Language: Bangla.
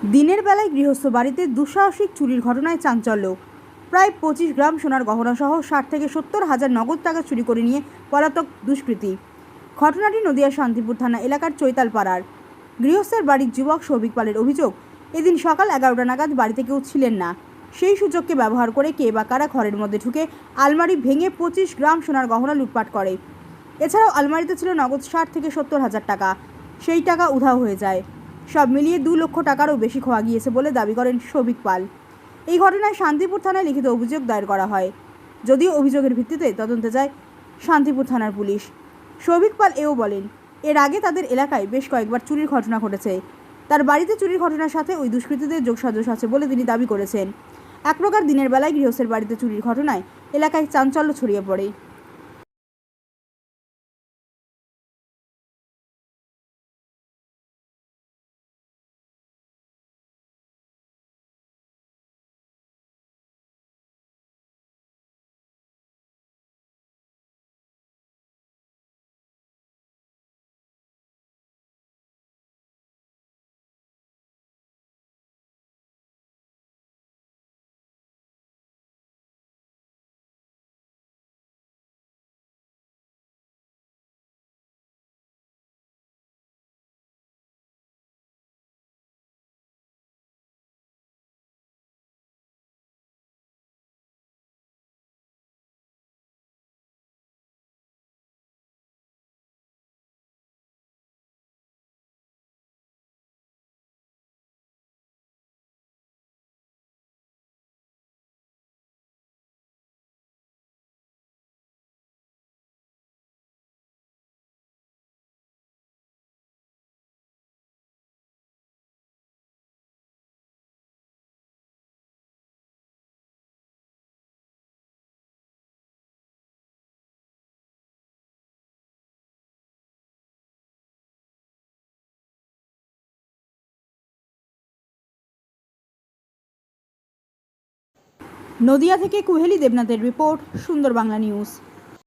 দিনের বেলায় গৃহস্থ বাড়িতে দুঃসাহসিক চুরির ঘটনায় চাঞ্চল্য। প্রায় 25 গ্রাম সোনার গহনা সহ 60 থেকে 70 হাজার নগদ টাকা চুরি করে নিয়ে পলাতক দুষ্কৃতী। ঘটনাটি নদিয়ার শান্তিপুর থানা এলাকার চৈতাল পাড়ার গৃহস্থের বাড়ির যুবক সৌভিক পালের অভিযোগ, এদিন সকাল 11টা নাগাদ বাড়িতে কেউ ছিলেন না। সেই সুযোগকে ব্যবহার করে কে বা কারা ঘরের মধ্যে ঢুকে আলমারি ভেঙে 25 গ্রাম সোনার গহনা লুটপাট করে। এছাড়াও আলমারিতে ছিল নগদ 60 থেকে 70 হাজার টাকা। সেই টাকা উধাও হয়ে যায়। সব মিলিয়ে 2 লক্ষ টাকারও বেশি খোয়া গিয়েছে বলে দাবি করেন সৌভিক পাল। এই ঘটনায় শান্তিপুর থানায় লিখিত অভিযোগ দায়ের করা হয়। যদিও অভিযোগের ভিত্তিতে তদন্তে যায় শান্তিপুর থানার পুলিশ। সৌভিক পাল এও বলেন, এর আগে তাদের এলাকায় বেশ কয়েকবার চুরির ঘটনা ঘটেছে। তার বাড়িতে চুরির ঘটনার সাথে ওই দুষ্কৃতীদের যোগসাজশ আছে বলে তিনি দাবি করেছেন। এক প্রকার দিনের বেলায় গৃহস্থের বাড়িতে চুরির ঘটনায় এলাকায় চাঞ্চল্য ছড়িয়ে পড়ে। নদিয়া থেকে কুহেলি দেবনাথের রিপোর্ট, সুন্দর বাংলা নিউজ।